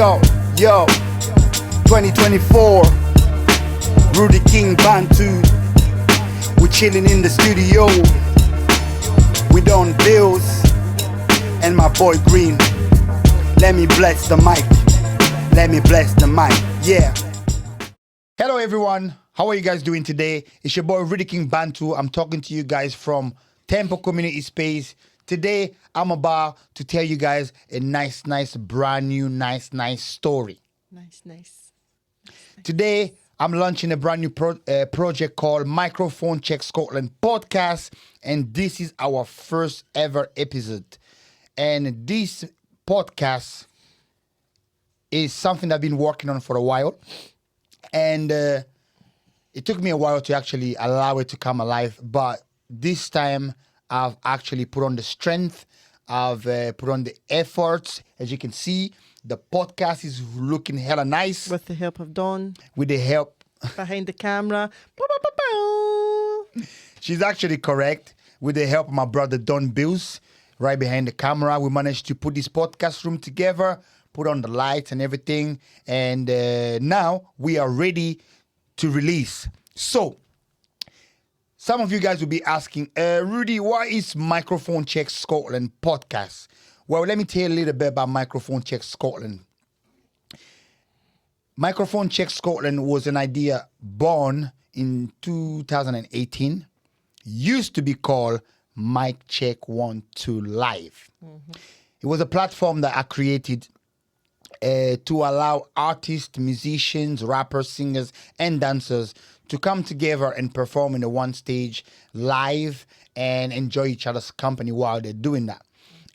Yo, 2024, Rudy King Bantu. We chilling in the studio. We done bills and my boy Green. Let me bless the mic. Let me bless the mic. Yeah. Hello everyone. How are you guys doing today? It's your boy Rudy King Bantu. I'm talking to you guys from Temple Community Space. Today, I'm about to tell you guys a nice, brand new, nice story. Nice. Today, I'm launching a brand new project called Microphone Check Scotland Podcast, and this is our first ever episode. And this podcast is something I've been working on for a while, and it took me a while to actually allow it to come alive, but this time I've actually put on the strength, I've put on the efforts. As you can see, the podcast is looking hella nice. With the help of Dawn. With the help. Behind the camera. She's actually correct. With the help of my brother Don Bills, right behind the camera, we managed to put this podcast room together, put on the lights and everything. And now we are ready to release. So, some of you guys will be asking, Rudy, what is Microphone Check Scotland podcast? Well, let me tell you a little bit about Microphone Check Scotland. Microphone Check Scotland was an idea born in 2018. Used to be called Mic Check 1 2 Live. Mm-hmm. It was a platform that I created to allow artists, musicians, rappers, singers, and dancers to come together and perform in the one stage live and enjoy each other's company while they're doing that.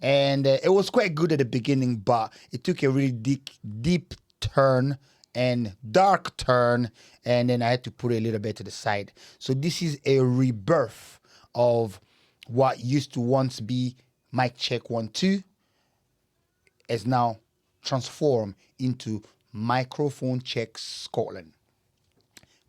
And it was quite good at the beginning, but it took a really deep turn and dark turn, and then I had to put it a little bit to the side. So this is a rebirth of what used to once be Mic Check 1 2, is now transformed into Microphone Check Scotland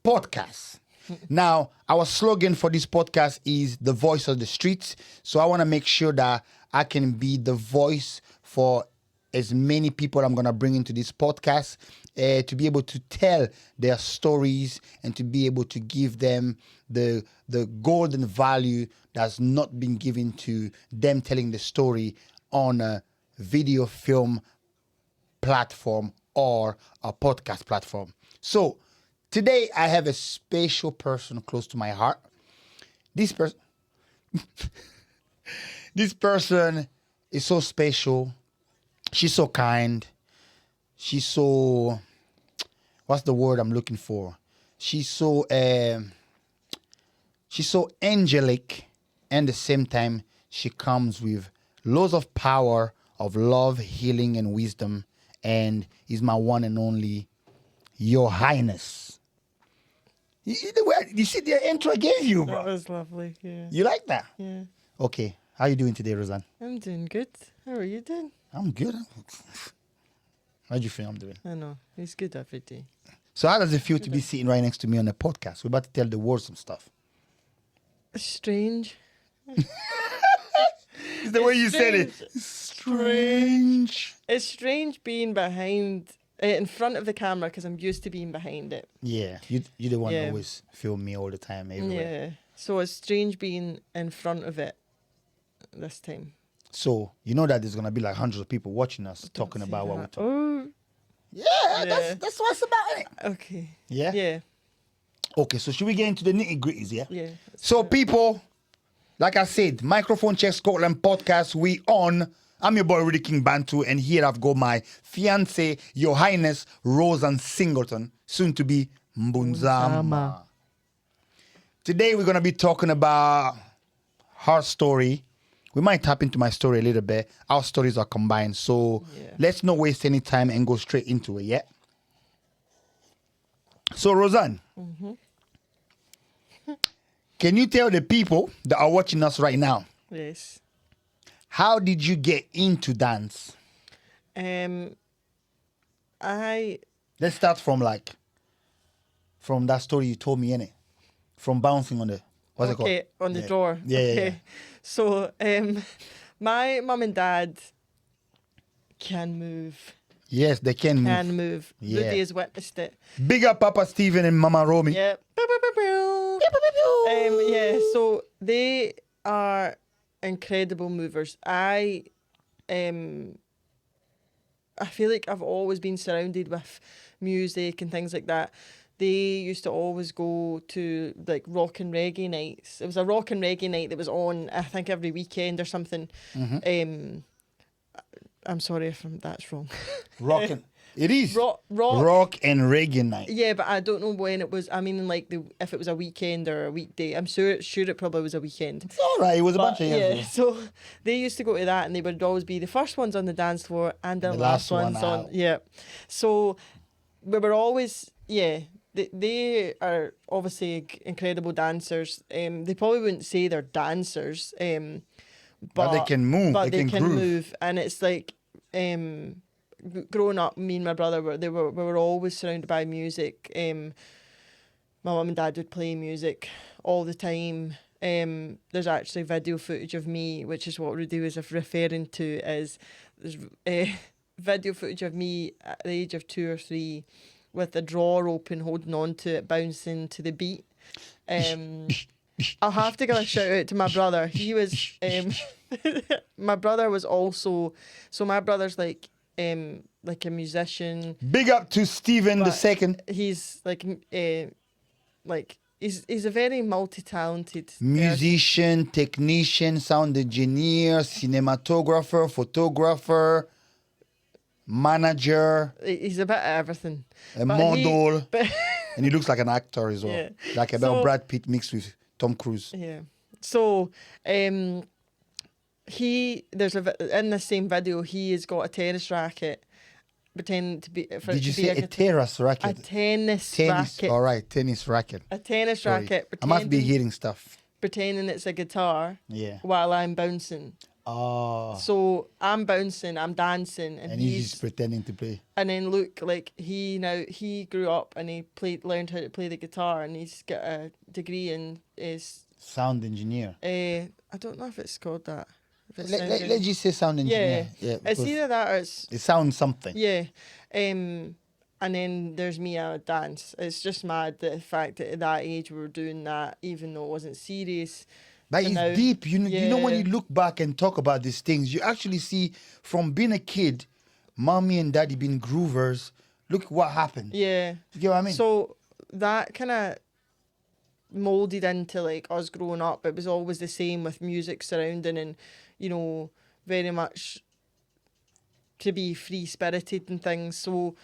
podcast. Now, our slogan for this podcast is the voice of the streets. So I want to make sure that I can be the voice for as many people I'm going to bring into this podcast to be able to tell their stories and to be able to give them the golden value that's not been given to them telling the story on a video film platform or a podcast platform. So today I have a special person close to my heart. This person is so special. She's so kind. She's so, what's the word I'm looking for? She's so angelic, and at the same time she comes with loads of power, of love, healing, and wisdom, and is my one and only Your Highness. You see the intro I gave you, bro? That was lovely, yeah. You like that? Yeah. Okay. How you doing today, Roseann? I'm doing good. How are you doing? I'm good. How do you feel I'm doing? I know. It's good every day. So how does it feel to be sitting right next to me on a podcast? We're about to tell the world some stuff. It's strange. It's the way you said it. Strange. It's strange being behind, in front of the camera, because I'm used to being behind it. Yeah. You're the one that always film me all the time, everywhere. Yeah. So it's strange being in front of it this time. So, you know that there's going to be like hundreds of people watching us talking about what we're talking about. Oh. Yeah, that's what it's about, innit? Okay. Yeah? Yeah. Okay, so should we get into the nitty-gritties, yeah? Yeah. So, people, like I said, Microphone Check Scotland podcast, we on. I'm your boy, Rudy King Bantu, and here I've got my fiance, Your Highness, Roseann Singleton, soon to be Mbunzama. Today, we're going to be talking about her story. We might tap into my story a little bit. Our stories are combined. So let's not waste any time and go straight into it, yeah? So, Roseann, can you tell the people that are watching us right now, Yes. how did you get into dance? Let's start from that story you told me, innit? From bouncing on the, what's it called? Okay, on the door. Yeah, okay. yeah. So, my mum and dad can move. Yes, they can move. can move. Yeah. Rudy has witnessed it. Big up Papa Stephen and Mama Romy. Yeah. Yeah, so they are incredible movers. I feel like I've always been surrounded with music and things like that. They used to always go to like rock and reggae nights. It was a rock and reggae night that was on, I think, every weekend or something. Mm-hmm. I'm sorry if that's wrong. Rock and it is Rock. rock and reggae night. Yeah, but I don't know when it was. I mean, like if it was a weekend or a weekday. I'm sure it probably was a weekend. It's all right. It was a bunch But, of years yeah, ago. so they used to go to that, and they would always be the first ones on the dance floor and the last one ones on. out. Yeah, so we were always They are obviously incredible dancers. They probably wouldn't say they're dancers. But they can move. But they can groove. move, and it's like growing up, me and my brother we were always surrounded by music. My mum and dad would play music all the time. There's actually video footage of me, which is what Rudy was referring to as there's video footage of me at the age of 2 or 3 with the drawer open, holding on to it, bouncing to the beat. I'll have to give a shout out to my brother. He was my brother was also, so my brother's like a musician. Big up to Stephen the But second. He's like he's a very multi-talented Musician, technician, sound engineer, cinematographer, photographer, manager, He's a bit of everything. a But model, but and he looks like an actor as well. Yeah. Like a So- Brad Pitt mixed with Tom Cruise. yeah. So in the same video he has got a tennis racket pretending to be. Did you say a terrace a racket? tennis Tennis. racket? All right, tennis racket. A tennis Sorry. racket. I must be hearing stuff. Pretending it's a guitar Yeah. while I'm bouncing. Oh. So I'm bouncing, I'm dancing, And he's just pretending to play. and then look, like he grew up and he learned how to play the guitar, and he's got a degree in Sound engineer. I don't know if it's called that. If it's Let's just say sound engineer. Yeah. it's because either that or it's it sounds something. yeah. And then there's me, I would dance. It's just mad the fact that at that age we were doing that, even though it wasn't serious. But So it's now- deep. You know when Yeah. you look back and talk about these things, you actually see from being a kid, mommy and daddy being groovers. Look what happened. Yeah. You get what I mean? So that kind of molded into like us growing up. It was always the same with music surrounding, and very much to be free spirited and things. So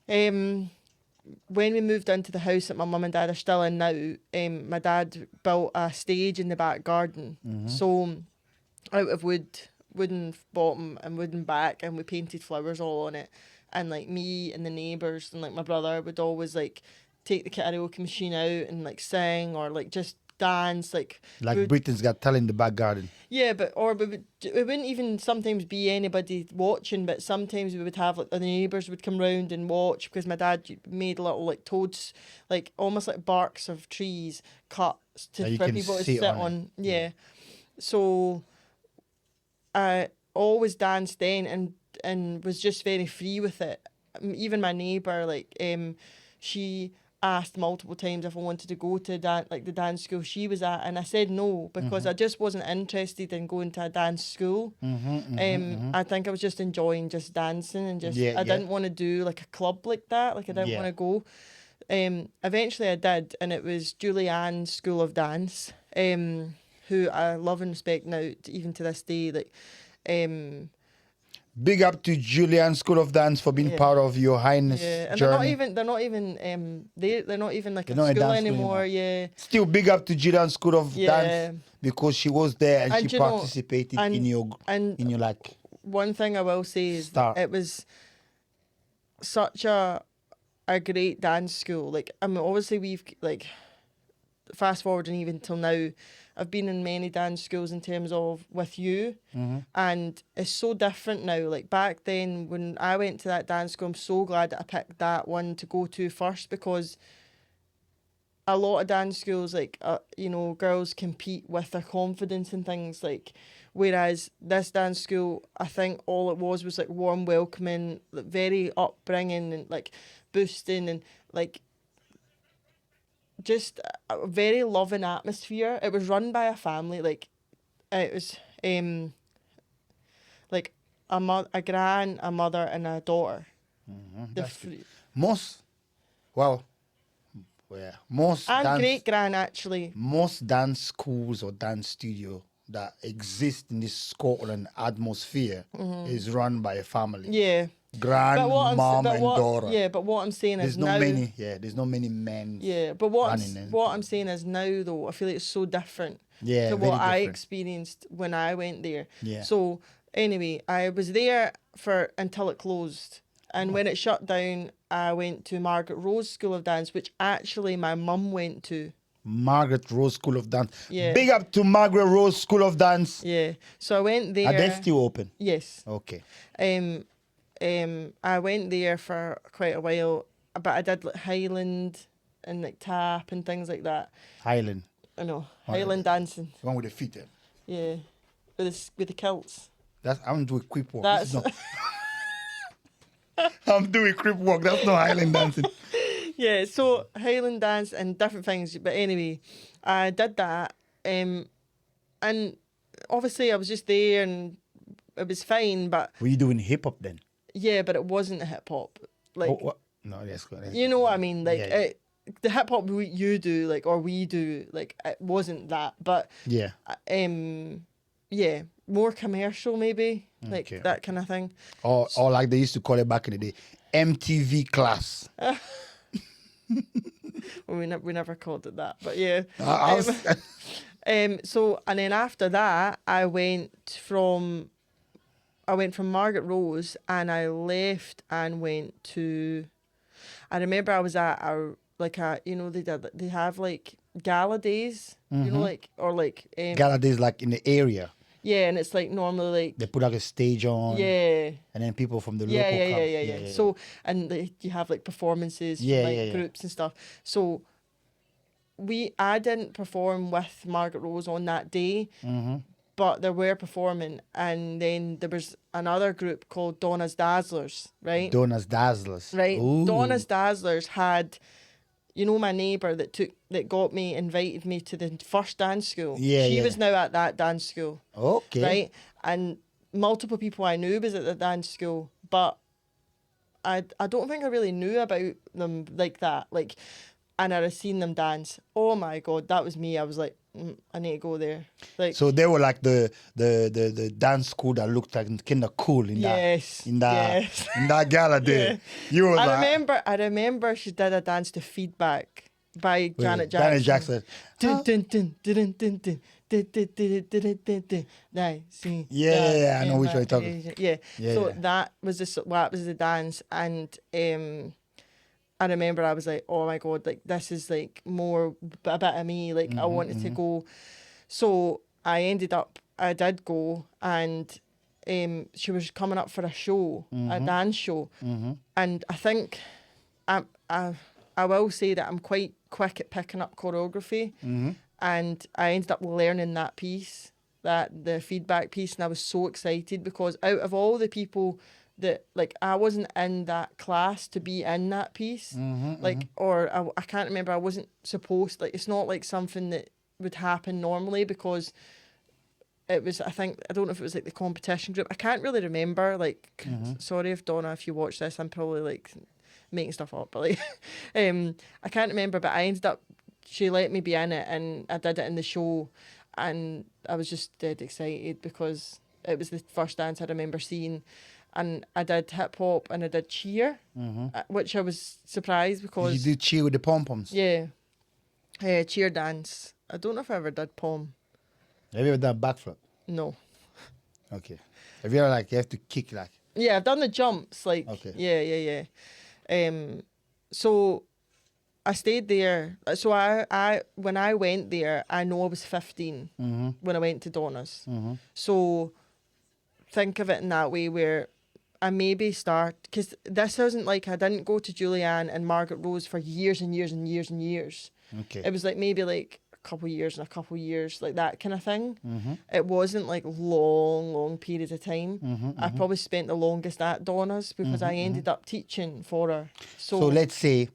when we moved into the house that my mum and dad are still in now, my dad built a stage in the back garden. So out of wooden bottom and wooden back, and we painted flowers all on it. And like me and the neighbours and like my brother would always like take the karaoke machine out and like sing or like just dance like we- Britain's Got Talent in the back garden. yeah, but it wouldn't even sometimes be anybody watching, but sometimes we would have like the neighbours would come round and watch, because my dad made little like toads, like almost like barks of trees cut That you for can people to sit sit on it. on. Yeah. So I always danced then and was just very free with it. Even my neighbour, like she asked multiple times if I wanted to go to the dance school she was at, and I said no, because I just wasn't interested in going to a dance school. I think I was just enjoying just dancing and just I didn't want to do like a club like that. Like I didn't want to go. Eventually I did, and it was Julianne's School of Dance, who I love and respect now, even to this day. Like Big up to Julian School of Dance for being Yeah. part of your highness yeah, and journey. they're not even like They're a not a school dance school anymore. anymore. Yeah. Still big up to Julian School of Yeah. Dance, because she was there and And she you know, participated and- in your And like one thing I will say is Start. it was such a great dance school. Like, I mean, obviously we've like fast forwarding even till now, I've been in many dance schools in terms of with you, and it's so different now. Like back then when I went to that dance school, I'm so glad that I picked that one to go to first, because a lot of dance schools, like girls compete with their confidence and things. Like Whereas this dance school, I think all it was like warm welcoming, like very upbringing and like boosting and like just a very loving atmosphere. It was run by a family. Like it was like a gran, a mother, and a daughter. Most, well, most and dance, great gran actually. most dance schools or dance studio that exist in this Scotland atmosphere is run by a family. Yeah. Mom and daughter. Yeah, but what I'm saying There's is not now. many. Yeah, there's not many men. Yeah, but what running I'm saying is now though, I feel like it's so different Yeah, to very what I different. experienced when I went there. Yeah. So anyway, I was there for until it closed. And when it shut down, I went to Margaret Rose School of Dance, which actually my mum went to. Margaret Rose School of Dance. Yeah. Big up to Margaret Rose School of Dance. Yeah. So I went there. Are they still open? Yes. Okay. I went there for quite a while, but I did like Highland and like tap and things like that. Highland. I know. Highland dancing. The one with the feet there. Yeah. With the kilts. I'm doing crip walk. That's I'm doing crip walk. That's not Highland dancing. yeah, so Highland dance and different things. But anyway, I did that. And obviously I was just there and it was fine, but Were you doing hip hop then? yeah, but it wasn't hip hop. Like What? No, that's good. you know what I mean? Like Yeah. the hip hop you do, like or we do, like it wasn't that. But Yeah. yeah, more commercial maybe, like Okay, that kind of thing. Or like they used to call it back in the day, MTV class. Well, we never called it that, but yeah. I was, So and then after that, I went from Margaret Rose and I left and went to. I remember I was at they have like gala days, you know, like or like Gala days like in the area. yeah, and it's like normally like They put like a stage on. yeah. And then people from the Yeah, local yeah, come. yeah, yeah, yeah. So and you have like performances from Yeah, like yeah, yeah. groups and stuff. So I didn't perform with Margaret Rose on that day, but they were performing, and then there was another group called Donna's Dazzlers, right? Donna's Dazzlers. Right. Ooh. Donna's Dazzlers had, you know, my neighbour that got me, invited me to the first dance school. Yeah, She yeah. was now at that dance school. Okay. Right. And multiple people I knew was at the dance school, but I don't think I really knew about them like that. Like, and I had seen them dance. Oh my God, that was me. I was like, I need to go there. Like, So they were like the dance school that looked like kind of cool in yes, that gala day. Yeah. You were I remember she did a dance to Feedback by Janet Jackson. Janet Jackson. Dun, dun, dun, dun, dun, dun, dun, dun, dun, dun, dun, dun. Nice. Yeah, I know which one you're talking. Yeah. Yeah, So yeah. that was the dance, and I remember I was like, oh my God, like this is like more a bit of me. Like I wanted to go. So I did go, and she was coming up for a show, a dance show. And I think I will say that I'm quite quick at picking up choreography. And I ended up learning that piece, the Feedback piece, and I was so excited because out of all the people that, like, I wasn't in that class to be in that piece, or I can't remember, I wasn't supposed, like, it's not like something that would happen normally because it was, I don't know if it was like the competition group, I can't really remember, like, sorry if Donna, if you watch this, I'm probably like making stuff up, but like, I can't remember, but I ended up, she let me be in it and I did it in the show, and I was just dead excited because it was the first dance I remember seeing. And I did hip hop and I did cheer, which I was surprised because. You do cheer with the pom poms. Yeah, cheer dance. I don't know if I ever did pom. Have you ever done backflip? No. Okay. Have you ever you have to kick like? Yeah, I've done the jumps. Like. Okay. Yeah. So I stayed there. So I when I went there, I know I was 15 when I went to Donna's. So think of it in that way where I maybe start, because this isn't like I didn't go to Julianne and Margaret Rose for years and years and years and years. Okay. It was like maybe like couple of years and a couple of years, like that kind of thing. Mm-hmm. It wasn't like long periods of time. Mm-hmm, I probably spent the longest at Donna's because I ended up teaching for her. So let's say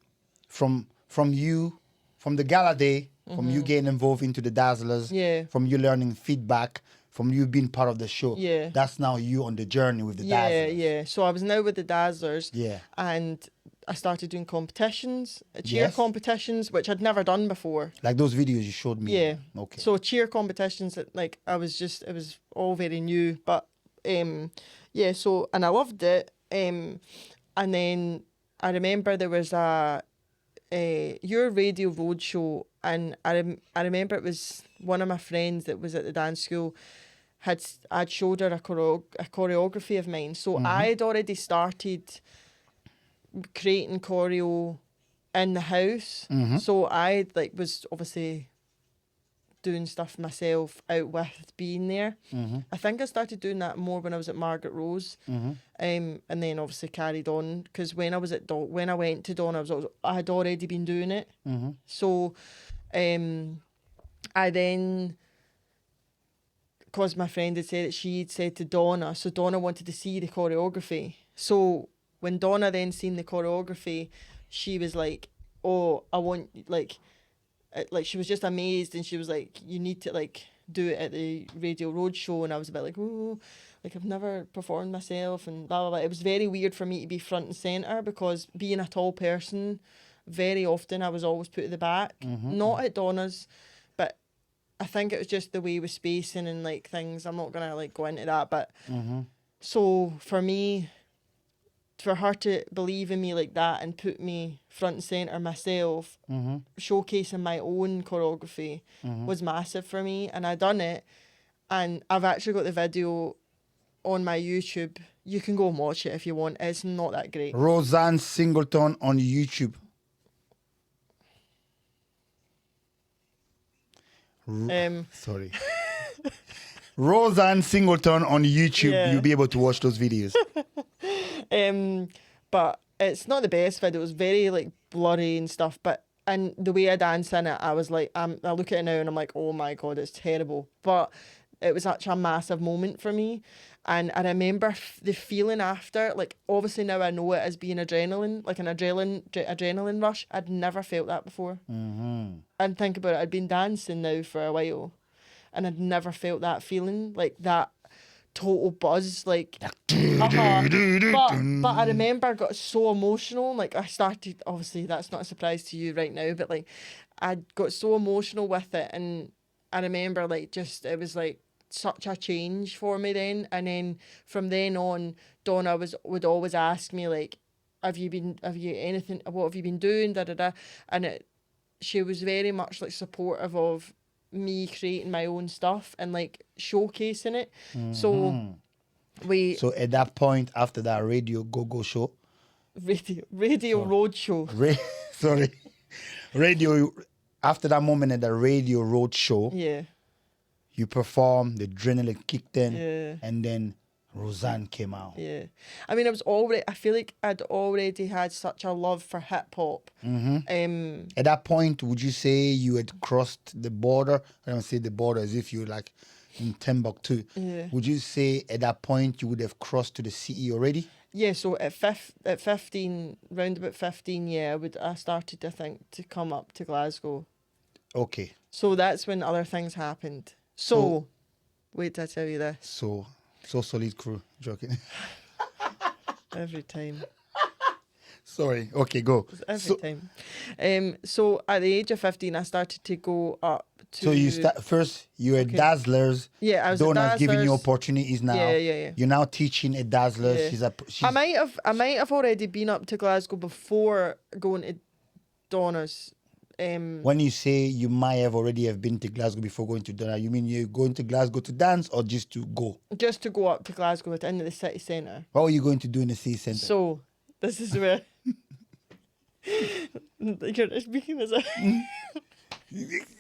from you, from the gala day, from you getting involved into the Dazzlers, Yeah. from you learning feedback, from you being part of the show. Yeah. That's now you on the journey with the yeah, Dazzlers. yeah. So I was now with the Dazzlers. Yeah. And I started doing competitions, cheer Yes. competitions, which I'd never done before. Like those videos you showed me. Yeah. Okay. So cheer competitions, that like it was all very new, but yeah. So and I loved it. And then I remember there was your radio roadshow, and I remember it was one of my friends that was at the dance school. I'd showed her a choreography of mine, so I'd already started creating choreo in the house. So I was obviously doing stuff myself out with being there. I think I started doing that more when I was at Margaret Rose, and then obviously carried on because when I was at when I went to Dawn, I had already been doing it. So, I then, because my friend had said that she'd said to Donna, so Donna wanted to see the choreography. So when Donna then seen the choreography, she was like, "Oh, I want like she was just amazed, and she was like, you need to like do it at the Radio Roadshow." And I was a bit like, "Oh, like I've never performed myself," and blah blah blah. It was very weird for me to be front and center because being a tall person, very often I was always put at the back. Not at Donna's, but I think it was just the way with spacing and like things. I'm not gonna like go into that, but so for me, for her to believe in me like that and put me front and centre myself, showcasing my own choreography was massive for me. And I done it, and I've actually got the video on my YouTube. You can go and watch it if you want. It's not that great. Roseann Singleton on YouTube. Sorry. Roseann Singleton on YouTube. Yeah. You'll be able to watch those videos. But it's not the best video. It was very like blurry and stuff. But and the way I dance in it, I was like, I look at it now and I'm like, oh my god, it's terrible. But it was such a massive moment for me, and I remember the feeling after. Like obviously now I know it as being adrenaline, like an adrenaline rush. I'd never felt that before. And think about it, I'd been dancing now for a while, and I'd never felt that feeling, like that total buzz, like but I remember I got so emotional. Like I started, obviously that's not a surprise to you right now, but like I got so emotional with it, and I remember like just it was like such a change for me then. And then from then on, Donna would always ask me like, have you anything, what have you been doing, da da da, and she was very much like supportive of me creating my own stuff and like showcasing it. So at that point, after that Radio Go-Go show, radio Roadshow. Radio, after that moment at the Radio Road show, Yeah. you performed, the adrenaline kicked in, Yeah. and then Roseann came out. Yeah. I mean, I feel like I'd already had such a love for hip hop. At that point, would you say you had crossed the border? I don't say the border as if you were like in Timbuktu. Yeah. Would you say at that point you would have crossed to the CE already? Yeah, so at 15, round about 15, yeah, I started, I think, to come up to Glasgow. Okay. So that's when other things happened. So wait till I tell you this. So solid crew. Joking. Every time. Sorry. Okay, go. Every time. So at the age of 15, I started to go up to... So you first, you were Dazzlers. Yeah, I was at Donna's giving you Dazzlers. opportunities now. Yeah. You're now teaching at Dazzlers. Yeah. She's I might have already been up to Glasgow before going to Donna's. When you say you might have already have been to Glasgow before going to Donna, you mean you're going to Glasgow to dance or just to go? Just to go up to Glasgow into the city centre. What were you going to do in the city centre? So, this is where... You're speaking as a...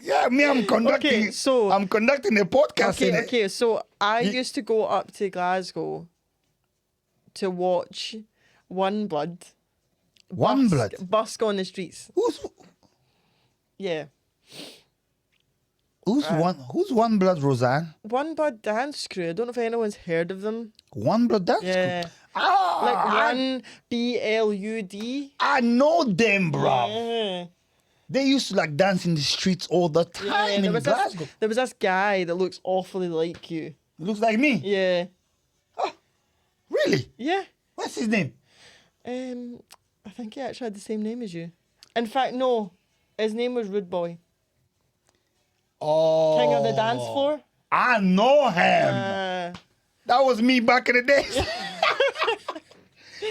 Yeah, me, I'm conducting. Okay, so... I'm conducting a podcast. Okay, so I used to go up to Glasgow to watch One Blood. One Blood? Busk on the streets. Who's... Yeah. Who's One Blood Roseann? One Blood Dance Crew. I don't know if anyone's heard of them. One Blood Dance Yeah. Crew? Ah, Like one BLUD. I know them, bro. Yeah. They used to like dance in the streets all the Yeah, time in Glasgow. there was this guy that looks awfully like you. Looks like me. Yeah. Really? Yeah. What's his name? I think he actually had the same name as you. In fact, no. His name was Rude Boy. Oh. King of the dance floor. I know him. That was me back in the days.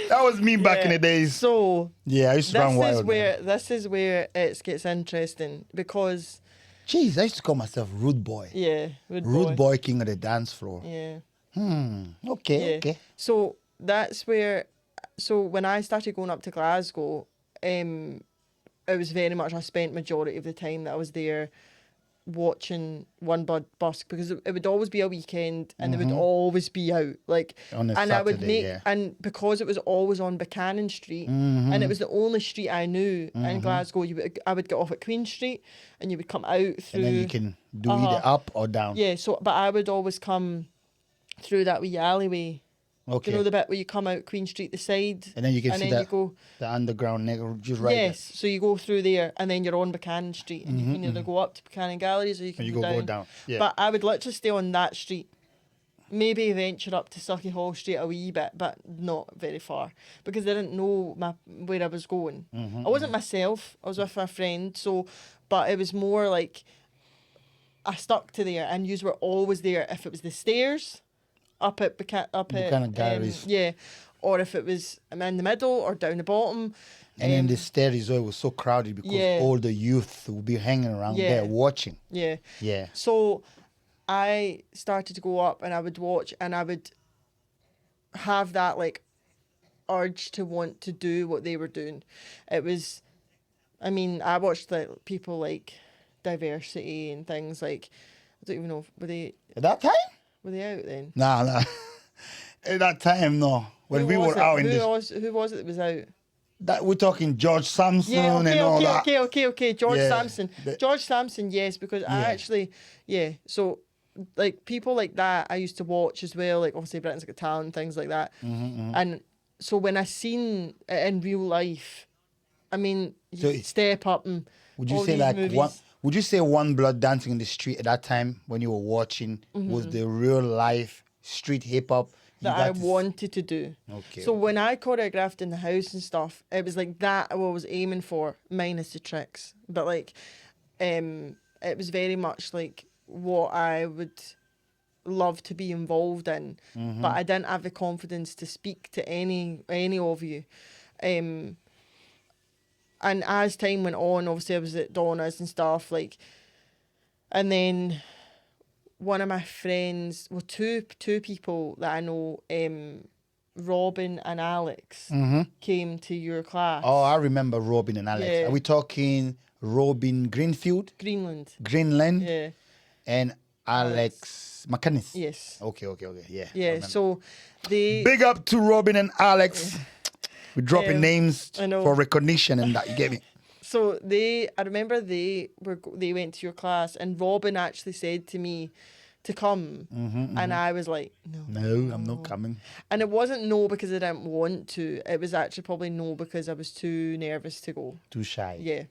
That was me back in the days. So yeah, I used to run wild. This is where it gets interesting because. Jeez, I used to call myself Rude Boy. Yeah, Rude Boy, King of the dance floor. Yeah. Okay, okay. So that's where. So when I started going up to Glasgow, it was very much I spent majority of the time that I was there watching One Blood busk because it would always be a weekend and they would always be out like on a and Saturday, I would make and because it was always on Buchanan Street and it was the only street I knew in Glasgow I would get off at Queen Street and you would come out through and then you can do either up or down. Yeah, so but I would always come through that wee alleyway. Okay. Do you know the bit where you come out Queen Street the side and then you can see you go, the underground just right yes, so you go through there and then you're on Buchanan Street and you can either go up to Buchanan Galleries or you can go down. Yeah. But I would literally stay on that street. Maybe venture up to Sucky Hall Street a wee bit, but not very far because I didn't know where I was going. I wasn't myself. I was with my friend, but it was more like I stuck to there and yous were always there if it was the stairs. Up at Buchanan Galleries. Yeah, or if it was in the middle or down the bottom. And then the stairs was so crowded because all the youth would be hanging around there watching. Yeah. Yeah. So I started to go up and I would watch and I would have that like urge to want to do what they were doing. It was, I mean, I watched like people like Diversity and things like, I don't even know, were they At that time? Were they out then? Nah. At that time, no. When we were out in who this... was it that was out? That we're talking George Sampson Yeah, and all that. Okay. George Sampson. The- George Sampson, yes, because I actually, so like people like that I used to watch as well, like obviously Britain's Got Talent, things like that. And so when I seen it in real life, I mean, you step up and Would you all say these like movies. Would you say One Blood Dancing in the Street at that time when you were watching was the real life street hip hop that I wanted to do. Okay. So when I choreographed in the house and stuff, it was like that I was aiming for, minus the tricks. But like, it was very much like what I would love to be involved in. But I didn't have the confidence to speak to any of you. And as time went on, obviously I was at Donna's and stuff, like, and then one of my friends, well, two people that I know, Robin and Alex, came to your class. Oh, I remember Robin and Alex. Yeah. Are we talking Robin Greenfield? Greenland. Greenland? Yeah. And Alex McInnes? Yes. Okay. Yeah. I Yeah, remember. so they... Big up to Robin and Alex. We're dropping names I know. for recognition and that. You get me? So I remember they went to your class and Robin actually said to me to come and I was like, No, I'm not coming. And it wasn't no because I didn't want to. It was actually probably no because I was too nervous to go. Too shy. Yeah.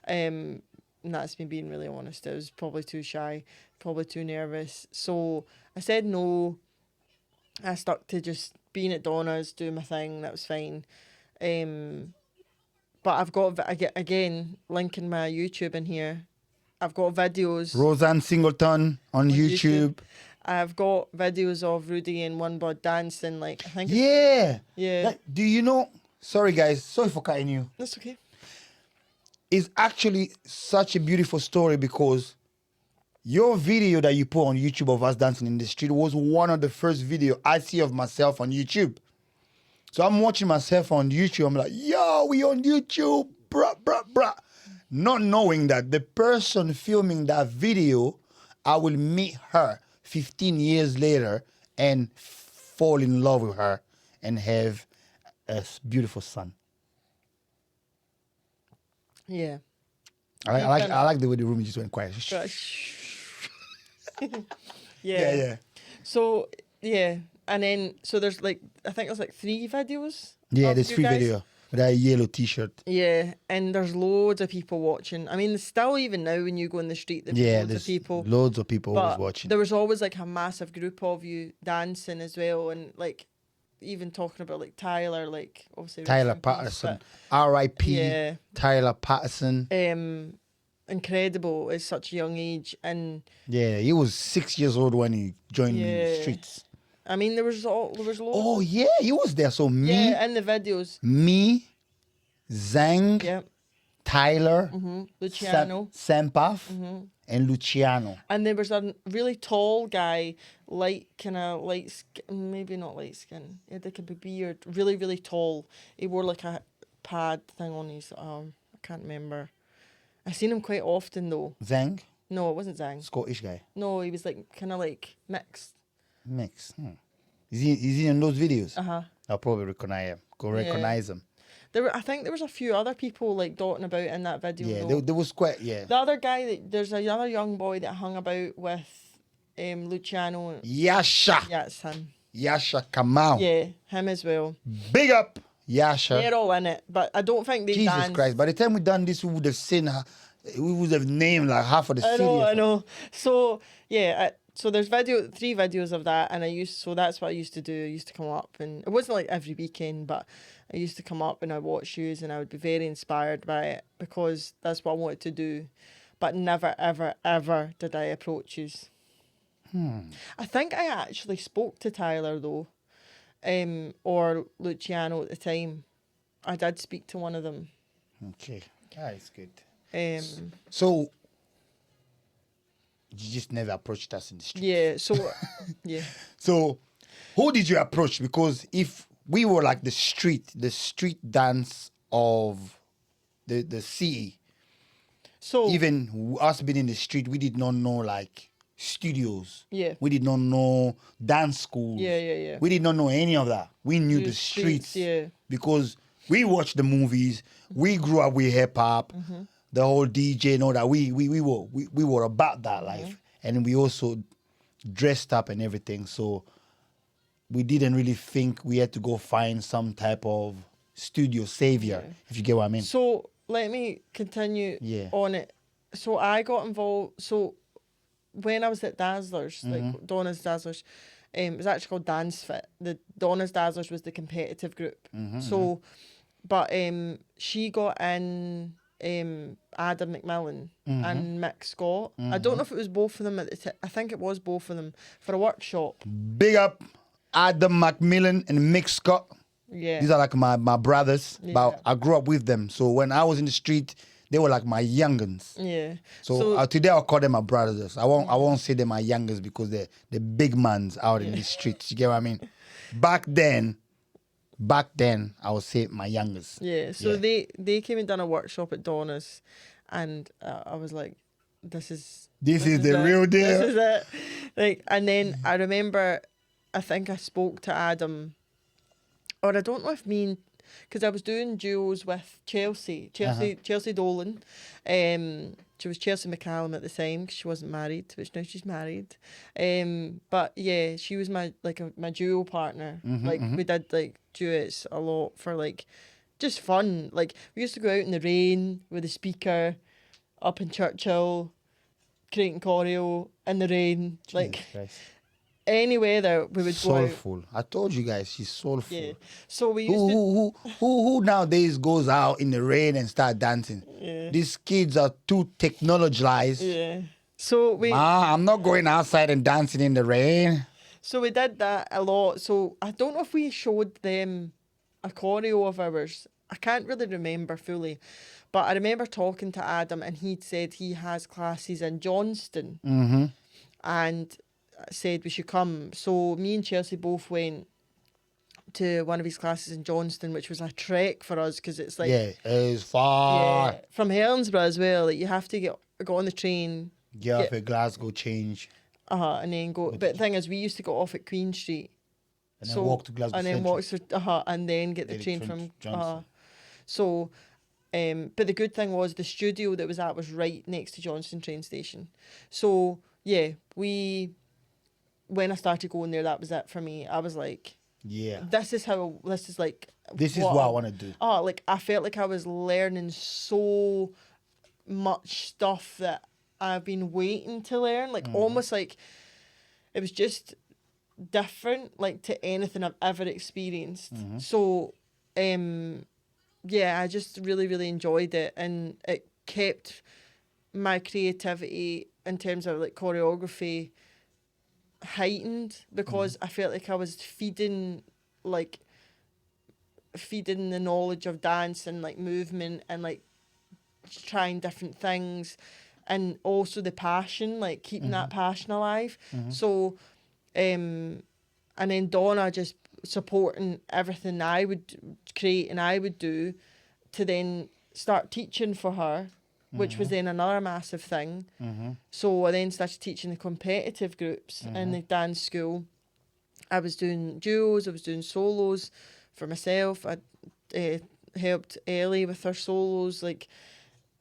And that's me being really honest. I was probably too shy, probably too nervous. So I said no. I stuck to just being at Donna's, doing my thing. That was fine. But I've got, again, linking my YouTube in here. I've got videos. Roseann Singleton on YouTube. I've got videos of Rudy and One Blood dancing. Like, I think. Yeah. Yeah. Do you know? Sorry, guys. Sorry for cutting you. That's okay. It's actually such a beautiful story because your video that you put on YouTube of us dancing in the street was one of the first video I see of myself on YouTube. So I'm watching myself on YouTube. I'm like, yo, we on YouTube, bruh. Not knowing that the person filming that video, I will meet her 15 years later and fall in love with her and have a beautiful son. Yeah. I like the way the room just went quiet. But Yeah, yeah. So yeah, and then so there's like I think there's like 3 videos. Yeah, of there's you 3 guys. video with that yellow T-shirt. Yeah, and there's loads of people watching. I mean, still even now when you go in the street, there's Yeah, loads of there's people. loads of people always But watching. there was always like a massive group of you dancing as well, and like even talking about like Tyler, like obviously rest Tyler in peace, Patterson, but R.I.P. yeah, Tyler Patterson. incredible at such a young age, and Yeah, he was 6 years old when he joined the yeah, streets. I mean there was loads. Oh yeah, he was there. So Yeah, in the videos. me, Zang, Yeah. Tyler, Luciano. Sampath, and Luciano. And there was a really tall guy, light skin, maybe not light skin. He had like a beard, really, really tall. He wore like a pad thing on his arm. I can't remember. I seen him quite often though. Zang, No, it wasn't Zhang. Scottish guy. No, he was like kind of like mixed. Mix. Is he in those videos? Uh-huh. I'll probably recognize him. Recognize him. I think there was a few other people like dotting about in that video. Yeah, though. there was quite, yeah. The other guy, there's another young boy that hung about with Luciano. Yasha. Yeah, it's him. Yasha Kamau. Yeah, him as well. Big up, Yasha. They're all in it, but I don't think they Jesus danced. Christ. By the time we done this, we would have seen her. We would have named like half of the city. I know. So, yeah, so there's 3 videos of that, and so that's what I used to do. I used to come up, and it wasn't like every weekend, but I used to come up and I'd watch shoes, and I would be very inspired by it because that's what I wanted to do. But never, ever, ever did I approach yous. I think I actually spoke to Tyler though, or Luciano at the time. I did speak to one of them. Okay, that's good. So you just never approached us in the street. yeah, so yeah. So who did you approach? Because if we were like the street dance of the city, So even us being in the street, we did not know like studios. Yeah. We did not know dance schools. Yeah. We did not know any of that. We knew The the streets, streets. yeah. Because we watched the movies. We grew up with hip hop. The whole DJ and all that. We were about that life. And we also dressed up and everything. So we didn't really think we had to go find some type of studio savior, if you get what I mean. So let me continue on it. So I got involved. So when I was at Dazzlers, like Donna's Dazzlers, it was actually called Dance Fit. The Donna's Dazzlers was the competitive group. So, but she got in Adam McMillan and Mick Scott. I don't know if it was both of them at the time. I think it was both of them for a workshop. Big up Adam McMillan and Mick Scott. Yeah. These are like my brothers, but I grew up with them. So when I was in the street, they were like my youngins. Yeah. So today I'll call them my brothers. I won't say they're my youngins because they're the big mans out in the streets. You get what I mean? Back then, I would say my youngest. Yeah, so they came and done a workshop at Donna's, and I was like, this is the it. real deal. This is it. Like, and then I remember, I think I spoke to Adam, or I don't know if because I was doing duos with Chelsea Dolan. She was Chelsea McCallum at the time because she wasn't married, which now she's married. But yeah, she was my duo partner. We did like duets a lot for like just fun. Like we used to go out in the rain with a speaker up in Churchill, creating choreo in the rain. Like any weather we would go out. Soulful. I told you guys she's soulful. Yeah. So we used who nowadays goes out in the rain and start dancing? Yeah. These kids are too technologized. Yeah. So I'm not going outside and dancing in the rain. So we did that a lot. So I don't know if we showed them a choreo of ours. I can't really remember fully. But I remember talking to Adam and he'd said he has classes in Johnston. And said we should come. So me and Chelsea both went to one of his classes in Johnston, which was a trek for us because it's like it's far. Yeah, from Helensburgh as well. Like you have to get on the train, get off at Glasgow, change, and then go. But the thing is, we used to go off at Queen Street, and then walk to Glasgow, and then walk to and then get the train from Johnston. But the good thing was the studio that was at was right next to Johnston train station. So yeah, when I started going there, that was it for me. I was like, Yeah. this is like This is what I want to do. Oh, like I felt like I was learning so much stuff that I've been waiting to learn. Like almost like it was just different, like to anything I've ever experienced. So, yeah, I just really, really enjoyed it, and it kept my creativity in terms of like choreography heightened because I felt like I was like feeding the knowledge of dance and like movement and like trying different things, and also the passion, like keeping that passion alive. So and then Donna just supporting everything I would create and I would do, to then start teaching for her, which was then another massive thing. So I then started teaching the competitive groups in the dance school. I was doing duos, I was doing solos for myself. I helped Ellie with her solos. Like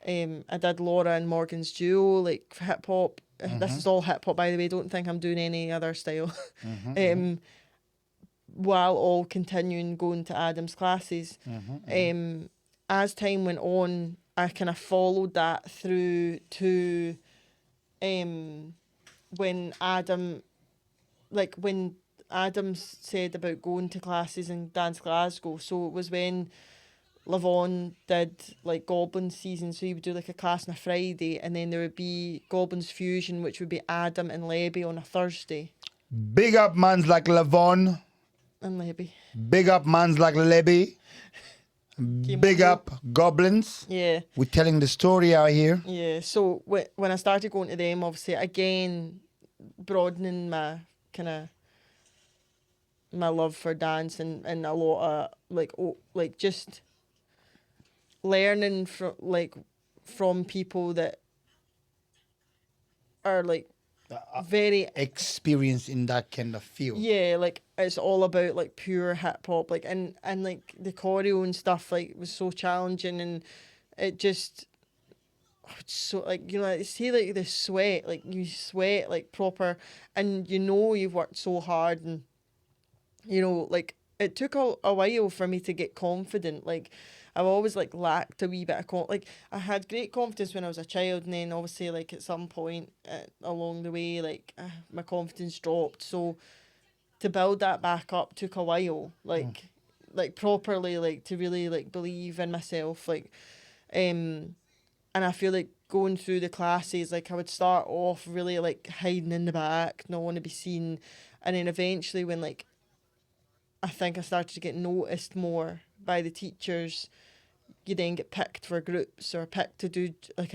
I did Laura and Morgan's duo, like hip hop. This is all hip hop, by the way. Don't think I'm doing any other style. While all continuing going to Adam's classes. As time went on, I kind of followed that through to when Adam said about going to classes in Dance Glasgow. So it was when Lavon did like Goblin season, so he would do like a class on a Friday, and then there would be Goblin's Fusion, which would be Adam and Lebby on a Thursday. Big up mans like Lavon. And Lebby. Big up mans like Lebby. Big up Goblins. Yeah. We're telling the story out here. Yeah. So when I started going to them, obviously, again, broadening my kind of my love for dance and a lot of like just learning from people that are like very experience in that kind of field. Yeah, like it's all about like pure hip hop, like and like the choreo and stuff like was so challenging, and it just it's so like, you know, like, see like the sweat, like you sweat like proper, and you know you've worked so hard, and you know like it took a while for me to get confident. Like I've always like lacked a wee bit of like I had great confidence when I was a child, and then obviously like at some point along the way like my confidence dropped. So to build that back up took a while, like properly, like to really like believe in myself, like and I feel like going through the classes, like I would start off really like hiding in the back, not want to be seen, and then eventually when like I think I started to get noticed more by the teachers, you then get picked for groups or picked to do like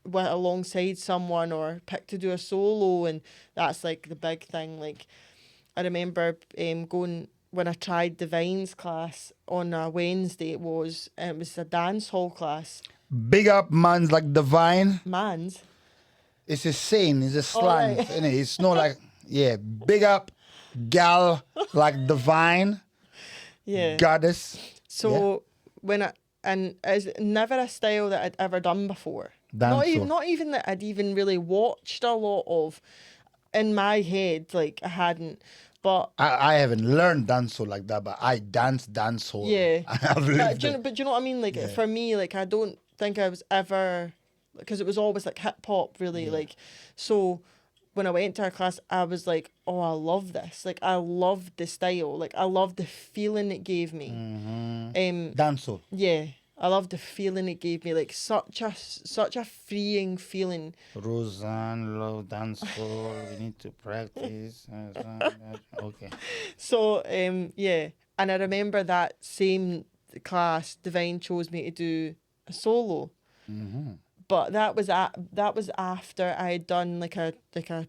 alongside someone, or picked to do a solo, and that's like the big thing. Like I remember going when I tried Divine's class on a Wednesday. It was a dance hall class. Big up mans like Divine. Mans? It's a saying, it's a slang. Right. Innit? It's not like, yeah, big up gal like Divine. Yeah. Goddess. So and it's never a style that I'd ever done before. Not even that I'd even really watched a lot of. In my head, like I hadn't. But I haven't learned dancehall like that, but I dance dancehall. Yeah. I've lived But do you know what I mean? Like for me, like I don't think I was ever, because it was always like hip hop really, like so when I went to her class I was like, oh, I love this. Like I loved the style. Like I loved the feeling it gave me. Dancehall. Yeah. I loved the feeling it gave me, like such a freeing feeling. Roseann, love dancehall. We need to practice. Okay. So yeah, and I remember that same class, Divine chose me to do a solo. But that was after I had done like a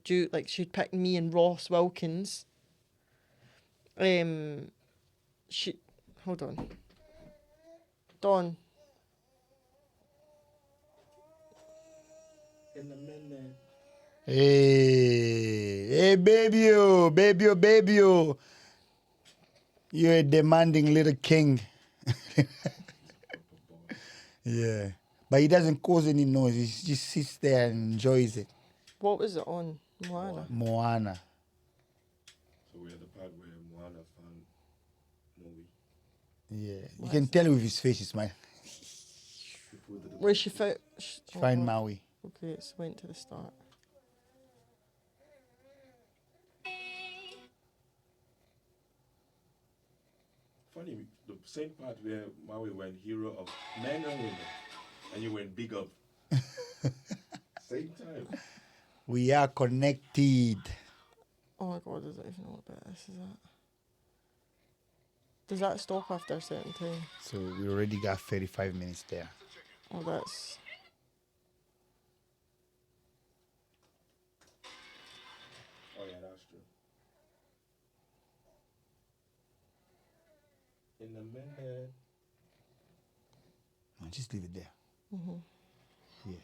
duet. Like she'd picked me and Ross Wilkins. Hold on. Dawn. Hey, baby, you. You're a demanding little king. Yeah. But he doesn't cause any noise. He just sits there and enjoys it. What was it on? Moana. Moana. So we're the part where Moana found Maui. Yeah. You What's can tell with his face, it's my Before the Where she found. find Maui. Okay, it's went to the start. Funny, the same part where Maui went hero of men and women, and you went big up. Same time. We are connected. Oh my god, I don't even know what bit this is at. Does that stop after a certain time? So we already got 35 minutes there. Oh, that's. Oh yeah, that's true. In a minute. No, just leave it there. Yeah.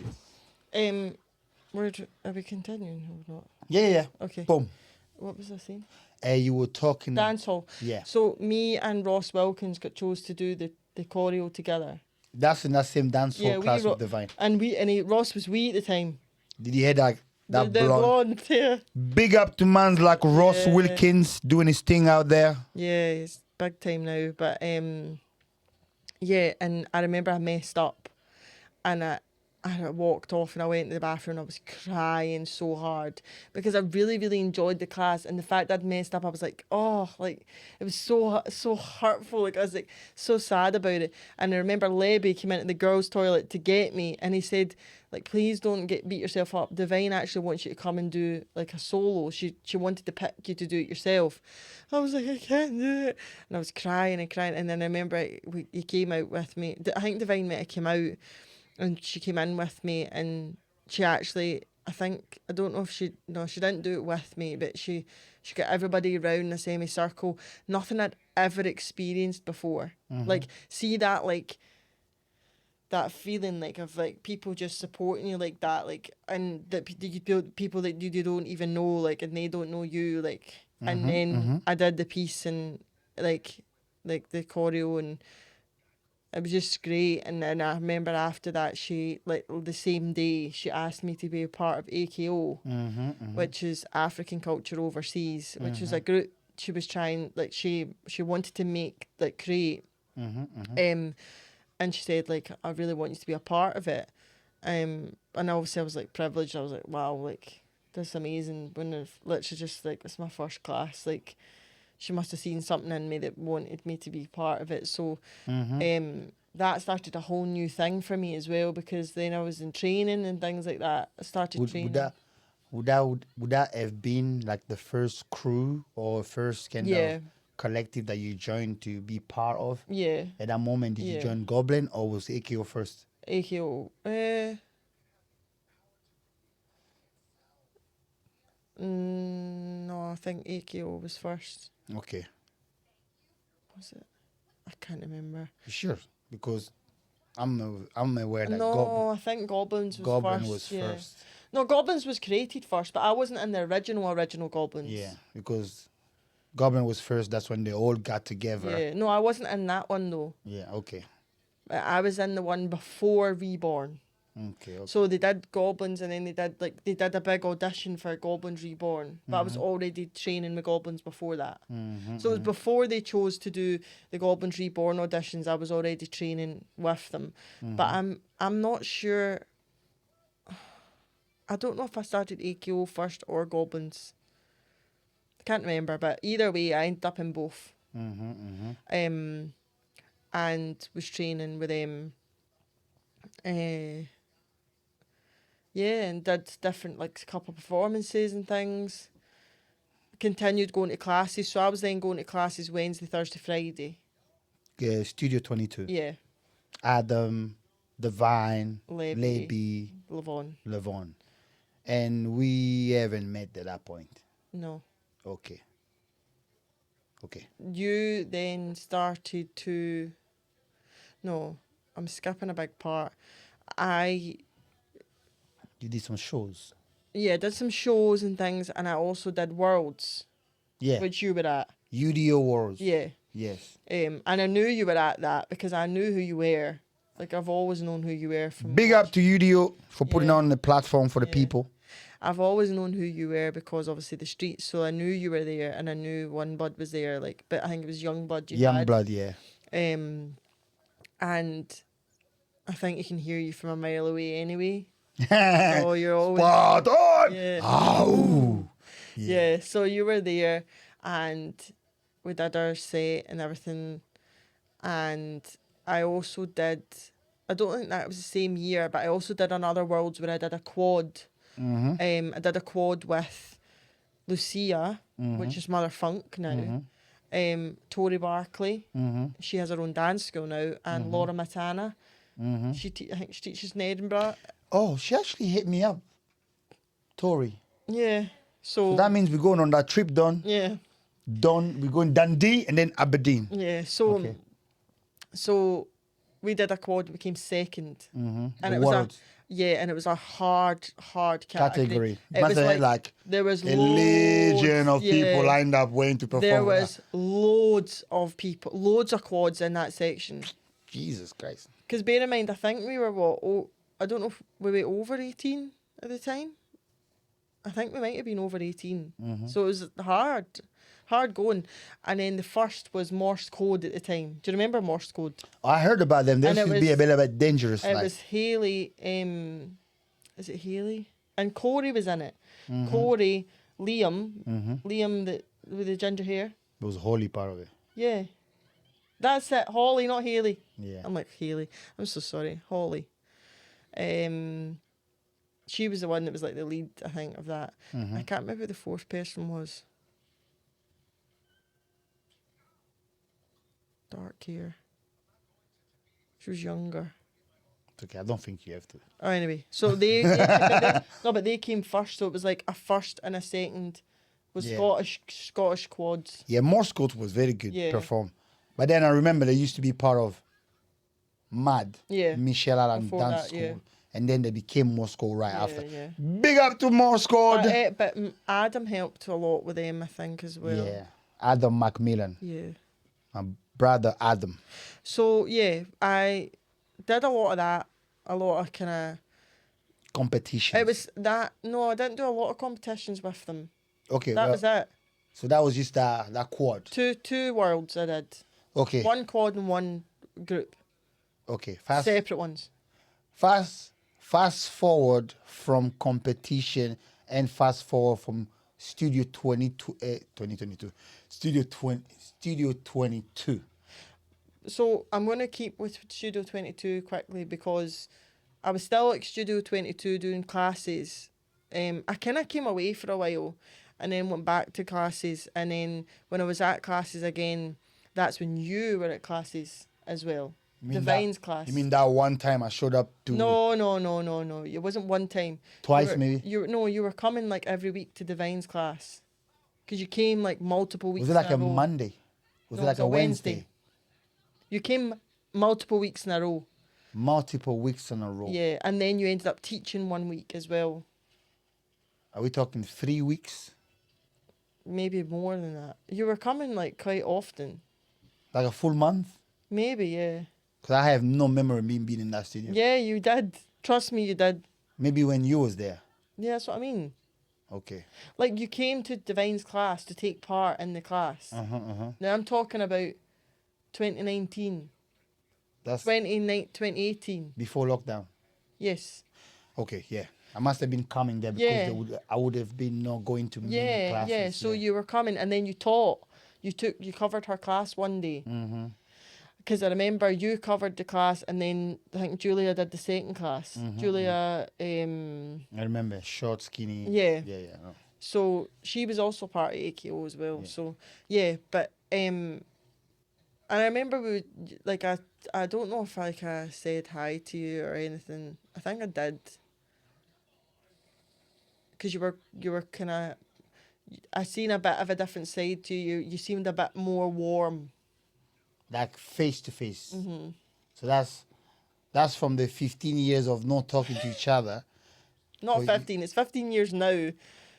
Yes. Are we continuing or not? Yeah. Okay. Boom. What was I saying? You were talking. Dance hall. Yeah. So me and Ross Wilkins got chose to do the choreo together. That's in that same dance hall Yeah, class Ro- with Divine. And Ross was wee at the time. Did you hear that? That the blonde hair. Big up to mans like Ross Yeah. Wilkins doing his thing out there. Yeah, he's big time now. But yeah, and I remember I messed up, and I walked off and I went to the bathroom and I was crying so hard because I really, really enjoyed the class, and the fact that I'd messed up, I was like, oh, like it was so hurtful. Like I was like so sad about it. And I remember Lebby came into the girls' toilet to get me, and he said, like, please don't beat yourself up. Divine actually wants you to come and do like a solo. She wanted to pick you to do it yourself. I was like, I can't do it, and I was crying and crying. And then I remember he came out with me. I think Divine might have came out. And she came in with me, and she actually, I don't know if she didn't do it with me, but she got everybody around in a semicircle. Nothing I'd ever experienced before. Like, see that, like, that feeling, like, of, like, people just supporting you like that, like, and that people that you don't even know, like, and they don't know you, like, and then I did the piece and, like the choreo, and it was just great. And then I remember after that, she, like, the same day, she asked me to be a part of AKO, which is African Culture Overseas, which was a group she was trying, like, she wanted to create. And she said, like, I really want you to be a part of it. And obviously I was, like, privileged. I was like, wow, like, this is amazing. When I've literally just, like, it's my first class, like, she must have seen something in me that wanted me to be part of it. So that started a whole new thing for me as well, because then I was in training and things like that. I started training. Would that have been like the first crew or first kind of collective that you joined to be part of? Yeah. At that moment, did you join Goblin or was AKO first? AKO. No, I think AKO was first. Okay. Was it? I can't remember. You sure? Because I'm aware that No, I think Goblins was Goblin first. was yeah. first. No, Goblins was created first, but I wasn't in the original Goblins. Yeah, because Goblin was first. That's when they all got together. Yeah, no, I wasn't in that one though. Yeah, okay. I was in the one before Reborn. Okay. So they did Goblins, and then they did a big audition for Goblins Reborn. But I was already training with Goblins before that. So it was before they chose to do the Goblins Reborn auditions. I was already training with them. But I'm not sure. I don't know if I started AKO first or Goblins. I can't remember, but either way, I ended up in both. And was training with them. Yeah, and did different, like, a couple of performances and things. Continued going to classes. So I was then going to classes Wednesday, Thursday, Friday. Studio 22. Yeah. Adam, Divine, Lebby, Levon. Levon. And we haven't met at that point. No. Okay. You then started to... No, I'm skipping a big part. You did some shows. Yeah, did some shows and things, and I also did Worlds. Yeah. Which you were at. UDO Worlds. Yeah. Yes. And I knew you were at that because I knew who you were. Like, I've always known who you were from. Big up to UDO for putting on the platform for the people. I've always known who you were because obviously the streets. So I knew you were there, and I knew one bud was there. Like, but I think it was young bud you Young had. blood, yeah. And I think you can hear you from a mile away anyway. Oh, you're always spot on. Yeah. Oh. Yeah. So you were there, and we did our set and everything, and I also did. I don't think that was the same year, but I also did another Worlds where I did a quad. Mm-hmm. I did a quad with Lucia, which is Mother Funk now. Tori Barclay, she has her own dance school now, and Laura Matana. I think she teaches in Edinburgh. Oh, she actually hit me up. Tori. Yeah. So that means we're going on that trip, Don. Yeah. We're going Dundee and then Aberdeen. Yeah. So Okay. so we did a quad, we came second. And The it was world and it was a hard category. It must have had like there was a legion of loads, people lined up waiting to perform. There was loads of people, loads of quads in that section. Jesus Christ. Because bear in mind, I think we were I don't know if we were over 18 at the time. I think we might have been over 18. So it was hard going. And then the first was Morse code at the time. Do you remember Morse code? I heard about them. They And used it to be a was- bit dangerous. It Like. was Haley. Is it Haley? And Corey was in it. Corey, Liam, Liam with the ginger hair. It was a holy part of it. Yeah, that's it. Holly, not Haley. Yeah. I'm like Haley. I'm so sorry, Holly. She was the one that was like the lead, I think, of that. I can't remember who the fourth person was. Dark hair. She was younger. It's okay. I don't think you have to. Oh, anyway, so but they came first, so it was like a first and a second was Yeah. Scottish quads. Yeah, Morse code was very good Yeah. perform. But then I remember they used to be part of MAD. Yeah. Michelle Allen Before Dance that, School. yeah. And then they became Morse code right after. Yeah. Big up to Morse code. But Adam helped a lot with them, I think, as well. Yeah. Adam Macmillan. Yeah. My brother Adam. So yeah, I did a lot of that, a lot of kind of. Competition. It was that. No, I didn't do a lot of competitions with them. Okay. That was it. So that was just that quad. Two worlds I did. Okay. One quad and one group. Okay. Separate ones. Fast forward from competition and fast forward from Studio 2022. Studio 22. So I'm going to keep with Studio 22 quickly because I was still at Studio 22 doing classes. I kind of came away for a while and then went back to classes. And then when I was at classes again, that's when you were at classes as well. Divine's class. You mean that one time I showed up to... No. It wasn't one time. Twice, maybe? You were coming like every week to Divine's class. Because you came like multiple weeks Was it like in a a row. Monday? Was No, it like a Wednesday? You came multiple weeks in a row. Multiple weeks in a row. Yeah, and then you ended up teaching 1 week as well. Are we talking 3 weeks? Maybe more than that. You were coming like quite often. Like a full month? Maybe, yeah. Because I have no memory of being in that studio. Yeah, you did. Trust me, you did. Maybe when you was there. Yeah, that's what I mean. Okay. Like you came to Divine's class to take part in the class. Now I'm talking about 2019. That's 2018. before lockdown. Yes. Okay, yeah. I must have been coming there because Yeah. I would have been not going to many Yeah, classes. yeah. So you were coming and then you taught. You covered her class one day. Because I remember you covered the class and then I think Julia did the second class. Julia, I remember short, skinny. Yeah. Yeah. No. so she was also part of AKO as well. So yeah, but and I remember we would, like I don't know if I said hi to you or anything. I think I did. Because you were kind of, I seen a bit of a different side to you. You seemed a bit more warm. Like face to face. So that's from the 15 years of not talking to each other. Not Well, 15, it's 15 years now.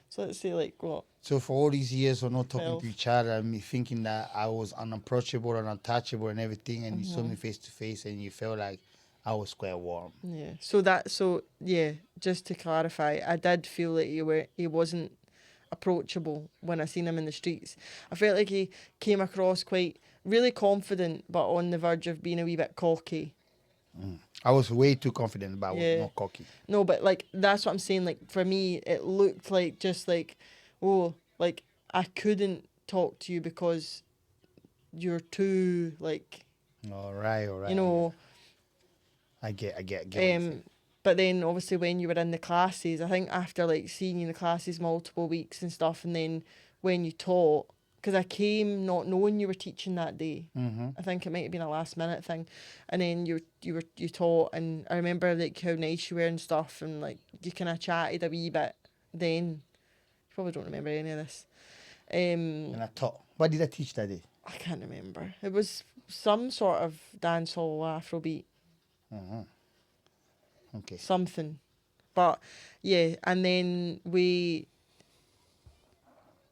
So let's say like what? So for all these years of not talking 12. to each other and me thinking that I was unapproachable and untouchable and everything, and you saw me face to face and you felt like I was quite warm. Yeah. So yeah, just to clarify, I did feel like he wasn't approachable when I seen him in the streets. I felt like he came across quite really confident, but on the verge of being a wee bit cocky. I was way too confident, but I was Yeah. not cocky. No, but like that's what I'm saying. Like for me, it looked like just like, oh, like I couldn't talk to you because you're too like, All right. you know. I get what you're saying. But then obviously when you were in the classes, I think after like seeing you in the classes multiple weeks and stuff, and then when you taught, because I came not knowing you were teaching that day. Mm-hmm. I think it might have been a last minute thing, and then you taught, and I remember like how nice you were and stuff, and like you kind of chatted a wee bit. Then you probably don't remember any of this. And I taught. What did I teach that day? I can't remember. It was some sort of dancehall Afrobeat. Mm-hmm. Okay. Something. But yeah, and then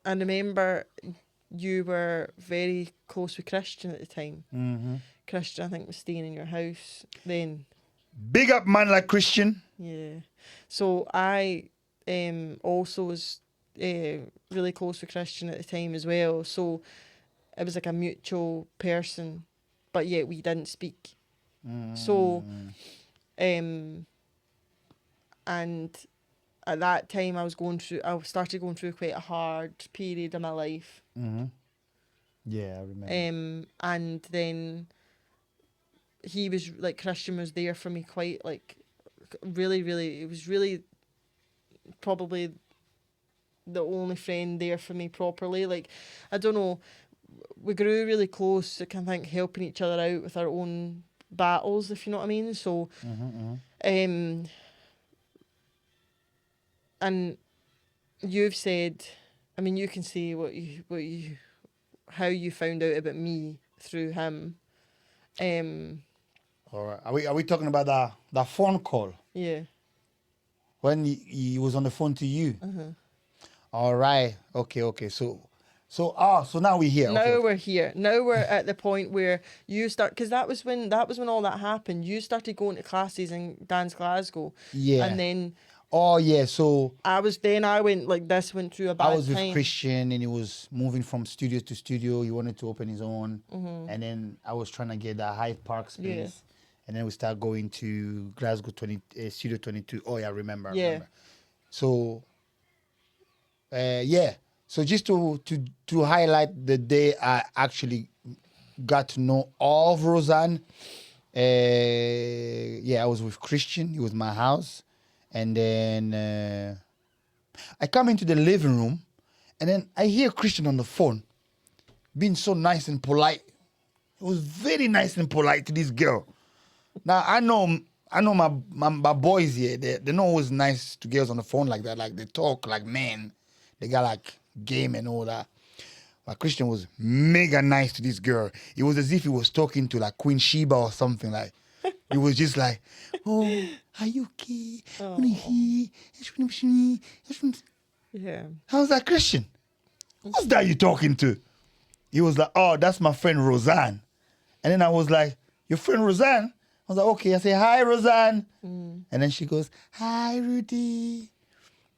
I remember you were very close with Christian at the time. Mm-hmm. Christian, I think, was staying in your house then. Big up, man, like Christian. Yeah. So I also was really close with Christian at the time as well. So it was like a mutual person, but yet we didn't speak. So and at that time I started going through quite a hard period in my life. Mm-hmm. Yeah, I remember. And then he was like, Christian was there for me quite like really, really, it was really probably the only friend there for me properly. Like, I don't know, we grew really close, I can think, helping each other out with our own battles, if you know what I mean. So and you've said, I mean, you can say how you found out about me through him. All right. Are we talking about the phone call Yeah. when he was on the phone to you? All right. Okay. So now we're here. Now Okay. we're here. Now we're at the point where you start, because that was when all that happened. You started going to classes in Dance Glasgow. Yeah. And then Oh yeah. So I went through a bad I was with time. Christian, and he was moving from studio to studio. He wanted to open his own, and then I was trying to get that Hyde Park space. Yeah. And then we start going to Glasgow Studio 22. Oh yeah, I remember. So, yeah. So just to highlight the day I actually got to know of Roseann. I was with Christian. He was my house. And then I come into the living room, and then I hear Christian on the phone being so nice and polite. He was very nice and polite to this girl. Now, I know my boys here, they're not always nice to girls on the phone like that. Like, they talk like men. They got, like, game and all that. But Christian was mega nice to this girl. It was as if he was talking to, like, Queen Sheba or something. Like, it was just like, oh, are you okay? Yeah. I was like, Christian, who's that you talking to? He was like, oh, that's my friend Roseann. And then I was like, your friend Roseann? I was like, okay. I say, hi, Roseann. And then she goes, hi, Rudy.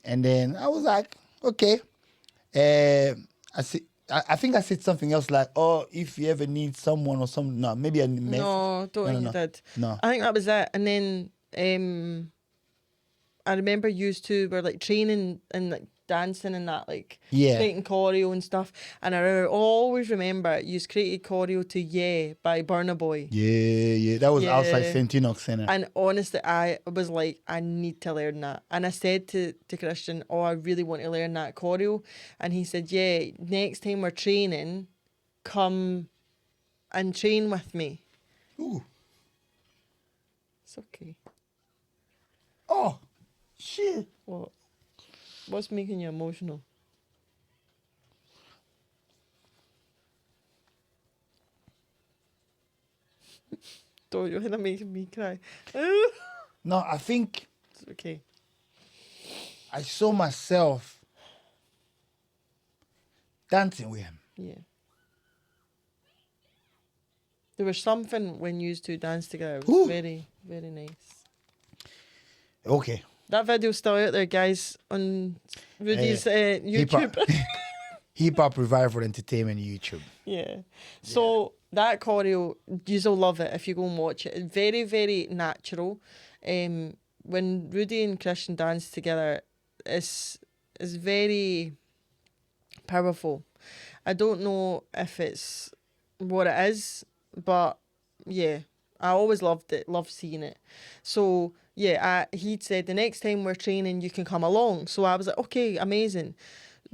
And then I was like, okay. I think I said something else like, oh, if you ever need someone or something. No, maybe I missed. No, don't think you did. No. I think that was it. And then I remember you two were like training and like dancing and that, like creating choreo and stuff. And I always remember you created choreo to Yeah by Burna Boy. Yeah. That was outside St. Enoch Center. And honestly, I was like, I need to learn that. And I said to Christian, oh, I really want to learn that choreo. And he said, yeah, next time we're training, come and train with me. Ooh. It's okay. Oh, shit. What? What's making you emotional? Don't, you're gonna make me cry. No, I think It's okay. I saw myself dancing with him. Yeah. There was something when you two danced together. It was Ooh. very, very nice. Okay. That video's still out there, guys, on Rudy's YouTube. Hip Hop Revival Entertainment YouTube. Yeah. So that choreo, you'll love it if you go and watch it. It's very, very natural. When Rudy and Christian dance together, it's very powerful. I don't know if it's what it is, but yeah, I always loved it, loved seeing it. So yeah, he'd said the next time we're training, you can come along. So I was like, okay, amazing.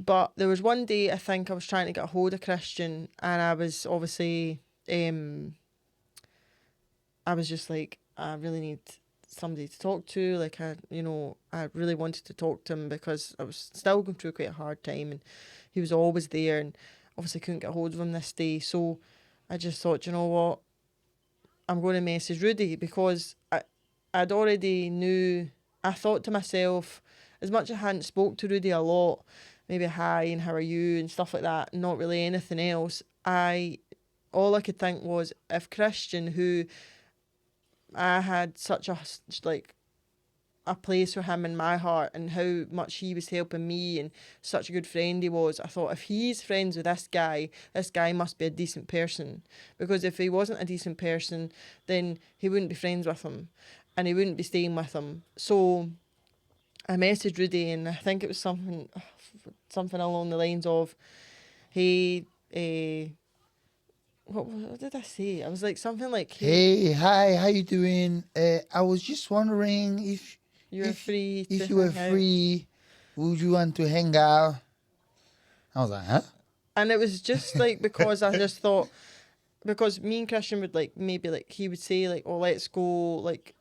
But there was one day I think I was trying to get a hold of Christian, and I was obviously, I was just like, I really need somebody to talk to. Like I really wanted to talk to him because I was still going through quite a hard time, and he was always there, and obviously couldn't get a hold of him this day. So I just thought, you know what, I'm going to message Rudy, because I'd already knew. I thought to myself, as much as I hadn't spoke to Rudy a lot, maybe hi and how are you and stuff like that, not really anything else, all I could think was, if Christian, who I had such a place for him in my heart, and how much he was helping me and such a good friend he was, I thought, if he's friends with this guy must be a decent person, because if he wasn't a decent person, then he wouldn't be friends with him and he wouldn't be staying with him. So I messaged Rudy, and I think it was something along the lines of, hey, what did I say? I was like something like, Hey, hi, how you doing? I was just wondering if you were free. If you were free, would you want to hang out? I was like, huh? And it was just like, because I just thought, because me and Christian would he would say like, oh, let's go like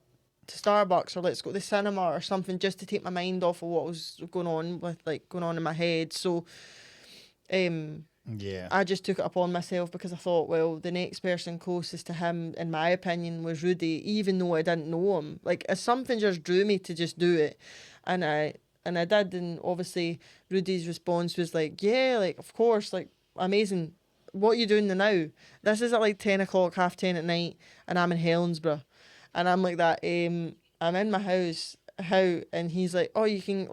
to Starbucks, or let's go to the cinema or something, just to take my mind off of what was going on in my head. So I just took it upon myself, because I thought, well, the next person closest to him, in my opinion, was Rudy, even though I didn't know him. Like, something just drew me to just do it, and I did. And obviously Rudy's response was like, yeah, like, of course, like, amazing. What are you doing now? This is at like 10 o'clock, 10:30 at night, and I'm in Helensburgh. And I'm like that, I'm in my house, how? And he's like, oh, you can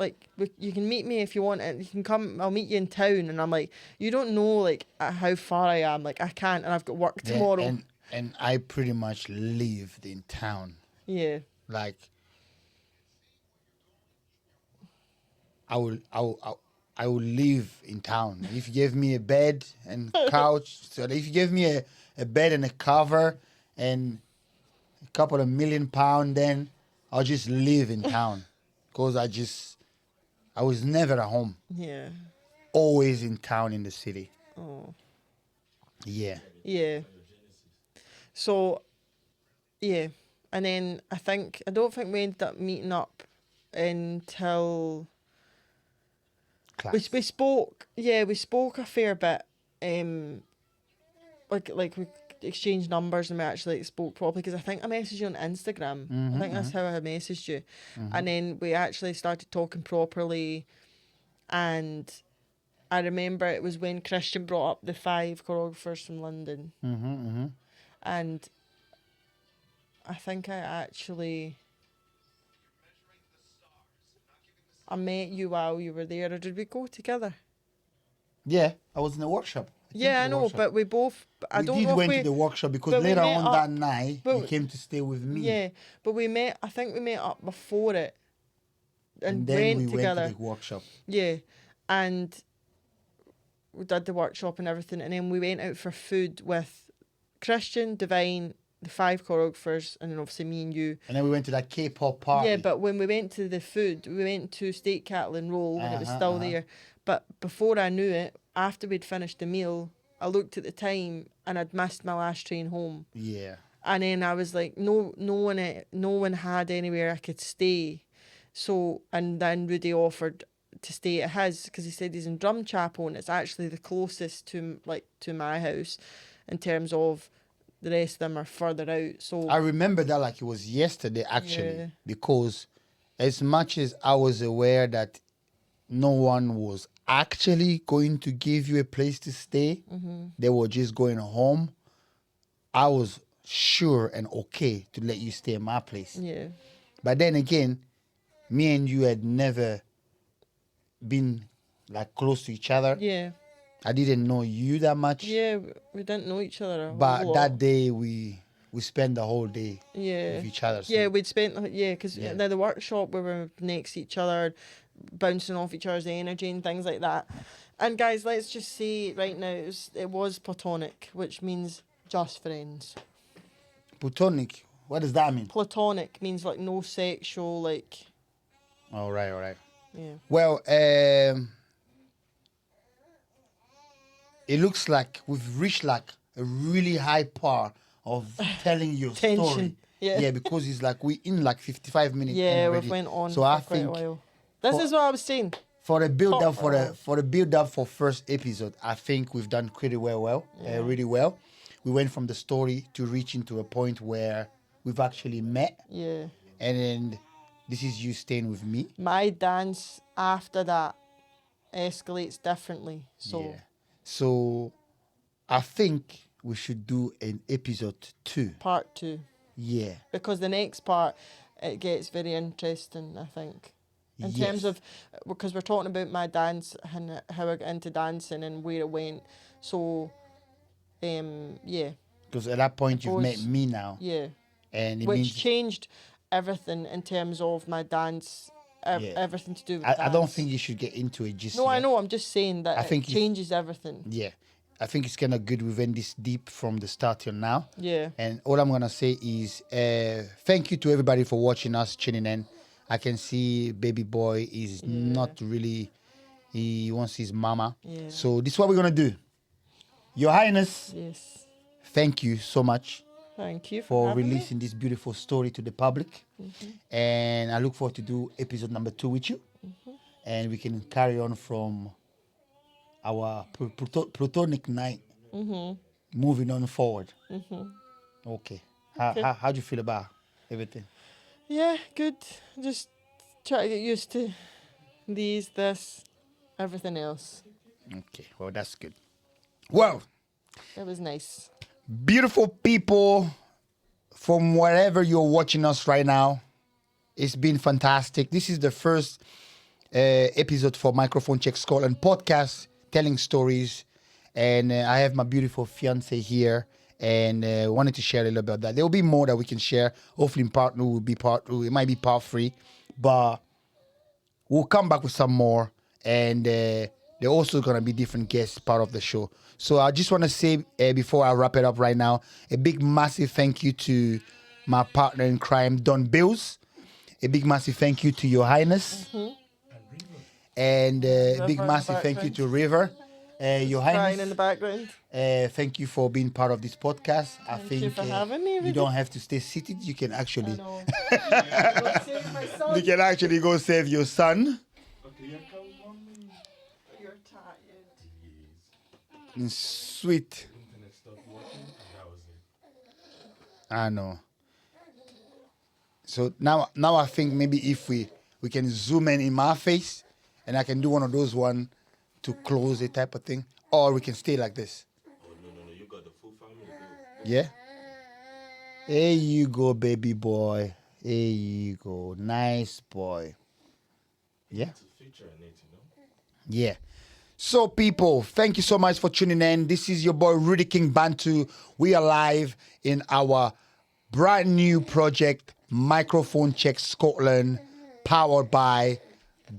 meet me if you want, and you can come, I'll meet you in town. And I'm like, you don't know like how far I am, like I can't, and I've got work tomorrow. And I pretty much lived in town. Yeah. Like, I will live in town. If you give me a bed and couch, so if you give me a bed and a cover and a couple of £1 million, then I'll just live in town. Because I was never at home. Yeah. Always in town, in the city. Oh. Yeah. Yeah. So, yeah. And then I don't think we ended up meeting up until Class. we spoke. Yeah, we spoke a fair bit. Like we exchanged numbers, and we actually spoke properly, because I think I messaged you on Instagram. I think that's how I messaged you. And then we actually started talking properly, and I remember it was when Christian brought up the 5 choreographers from London. And I think I met you while you were there, or did we go together? Yeah, I was in the workshop. Yeah, I know, but we both. I don't know if went to the workshop, because later on that night you came to stay with me. Yeah, but I think we met up before it, and then went we together. went to the workshop. Yeah, and we did the workshop and everything, and then we went out for food with Christian, Divine, the 5 choreographers, and then obviously me and you. And then we went to that K-pop party. Yeah, but when we went to the food, we went to Steak Cattle and Roll when it was still there. But before I knew it, after we'd finished the meal, I looked at the time and I'd missed my last train home. Yeah. And then I was like, no one had anywhere I could stay. So, and then Rudy offered to stay at his, because he said he's in Drumchapel, and it's actually the closest to my house, in terms of the rest of them are further out. So I remember that like it was yesterday, actually. Yeah. Because as much as I was aware that no one was actually going to give you a place to stay, they were just going home, I was sure and okay to let you stay in my place. Yeah. But then again, me and you had never been like close to each other. Yeah. I didn't know you that much. Yeah. We didn't know each other a whole But lot. that day we spent the whole day Yeah. with each other. So Yeah, we'd spent because Yeah. the workshop we were next to each other, bouncing off each other's energy and things like that. And guys, let's just say right now it was platonic, which means just friends. Platonic, what does that mean? Platonic means like no sexual, like All right. yeah. Well, it looks like we've reached like a really high par of telling your Tension. story. Yeah. Because it's like we in like 55 minutes. Yeah, already. we've went on So for I quite a think while. This for- is what I was saying. for the build up Top for the build up for first episode, I think we've done pretty really well. We went from the story to reaching to a point where we've actually met, Yeah. and then this is you staying with me. My dance after that escalates differently. So Yeah. So I think we should do an episode 2. part 2. Yeah. Because the next part, it gets very interesting, I think. In terms Yes. of, because we're talking about my dance and how I got into dancing and where it went. So, yeah, Because at that point you've met Suppose- me now, yeah. and it Which means changed everything in terms of my dance, Yeah. everything to do with I don't dance. think you should get into it just No, I yet. know. I'm just saying that I think it if- changes everything. Yeah. I think it's kind of good we've been this deep from the start till now. Yeah. And all I'm going to say is thank you to everybody for watching us, tuning in. I can see baby boy is not really, he wants his mama. Yeah. So this is what we're going to do. Your Highness, Yes. thank you so much Thank you for having me. releasing this beautiful story to the public. And I look forward to do episode number 2 with you. And we can carry on from our platonic night, moving on forward. Okay. How do you feel about everything? Yeah, good. Just try to get used to this, everything else. Okay, well, that's good. Well, It was nice. beautiful people from wherever you're watching us right now, it's been fantastic. This is the first episode for Microphone Check Scotland podcast, telling stories. And I have my beautiful fiance here, and wanted to share a little about that. There will be more that we can share. Hopefully in part 2 will be part 2. It might be part 3, but we'll come back with some more. And there are also going to be different guests part of the show. So I just want to say, before I wrap it up right now, a big, massive thank you to my partner in crime, Don Bills. A big, massive thank you to Your Highness. And a big, in the massive thank you background. to River. Your Crying Highness. in the background. Thank you for being part of this podcast. I Thank think you for having me, you Rudy. don't have to stay seated. You can actually, No. Go save my son. you can actually go save your son. Okay, yeah, come on. You're tired. Sweet. Internet stopped working. That was it. I know. So now I think maybe if we can zoom in my face, and I can do one of those one to close it type of thing, or we can stay like this. Oh, no. You got the full family, though. Yeah. There you go, baby boy. There you go. Nice boy. Yeah. It's a feature in it, you know? Yeah. So, people, thank you so much for tuning in. This is your boy, Rudy King Bantu. We are live in our brand new project, Microphone Check Scotland, powered by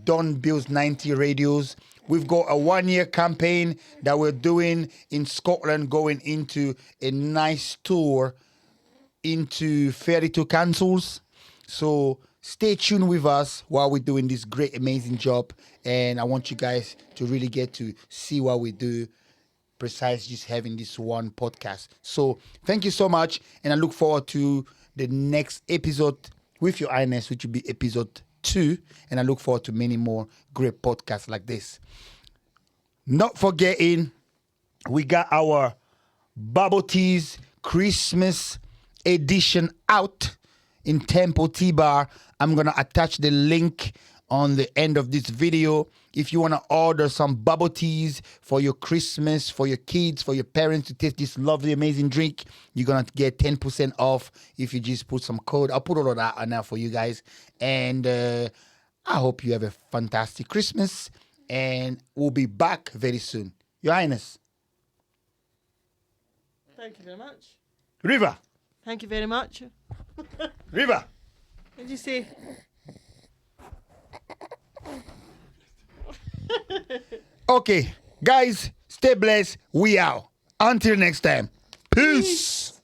Don Bills 90 Radios. We've got a 1-year campaign that we're doing in Scotland, going into a nice tour into 32 councils. So stay tuned with us while we're doing this great, amazing job. And I want you guys to really get to see what we do, besides just having this one podcast. So thank you so much. And I look forward to the next episode with Your Highness, which will be episode 2. And I look forward to many more great podcasts like this. Not forgetting, we got our Bubble Teas Christmas edition out in Temple Tea Bar. I'm going to attach the link on the end of this video. If you want to order some bubble teas for your Christmas, for your kids, for your parents to taste this lovely, amazing drink, you're going to get 10% off if you just put some code. I'll put all of that on there for you guys. And I hope you have a fantastic Christmas. And we'll be back very soon. Your Highness. Thank you very much. River. Thank you very much. River. What did you say? Okay, guys, stay blessed. We out. Until next time. Peace.